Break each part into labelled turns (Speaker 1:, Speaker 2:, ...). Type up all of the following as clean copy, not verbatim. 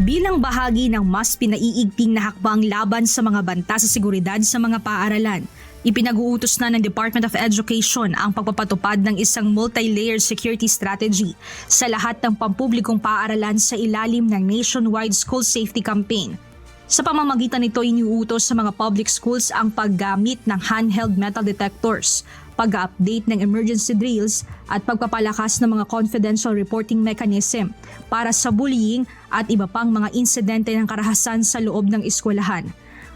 Speaker 1: bilang bahagi ng mas pinaiigting na hakbang laban sa mga banta sa seguridad sa mga paaralan. Ipinag-uutos na ng Department of Education ang pagpapatupad ng isang multi-layered security strategy sa lahat ng pampublikong paaralan sa ilalim ng nationwide school safety campaign. Sa pamamagitan nito, iniuutos sa mga public schools ang paggamit ng handheld metal detectors, pag-update ng emergency drills at pagpapalakas ng mga confidential reporting mechanism para sa bullying at iba pang mga insidente ng karahasan sa loob ng eskwelahan.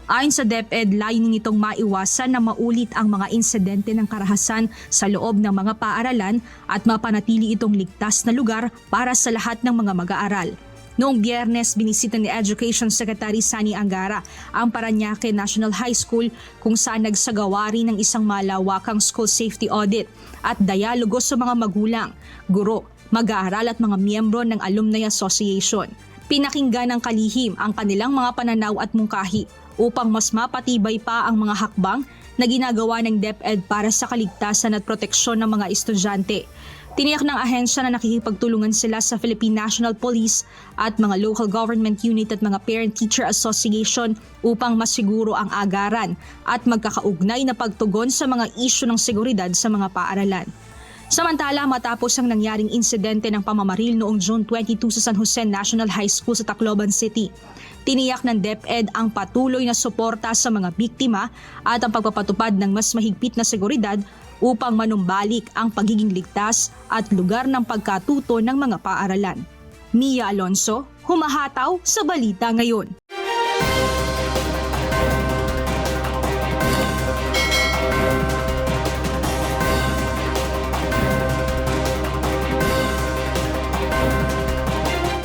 Speaker 1: Ayon sa DepEd, layunin nitong maiwasan na maulit ang mga insidente ng karahasan sa loob ng mga paaralan at mapanatili itong ligtas na lugar para sa lahat ng mga mag-aaral. Noong Biyernes, binisita ni Education Secretary Sani Angara ang Parañaque National High School kung saan nagsagawa rin ng isang malawakang school safety audit at dialogo sa mga magulang, guro, mag-aaral at mga miyembro ng Alumni Association. Pinakinggan ng kalihim ang kanilang mga pananaw at mungkahi upang mas mapatibay pa ang mga hakbang na ginagawa ng DepEd para sa kaligtasan at proteksyon ng mga estudyante. Tiniyak ng ahensya na nakikipagtulungan sila sa Philippine National Police at mga local government unit at mga parent-teacher association upang masiguro ang agaran at magkakaugnay na pagtugon sa mga isyu ng seguridad sa mga paaralan. Samantala, matapos ang nangyaring insidente ng pamamaril noong June 22 sa San Jose National High School sa Tacloban City, tiniyak ng DepEd ang patuloy na suporta sa mga biktima at ang pagpapatupad ng mas mahigpit na seguridad upang manumbalik ang pagiging ligtas at lugar ng pagkatuto ng mga paaralan. Mia Alonso, humahataw sa Balita Ngayon.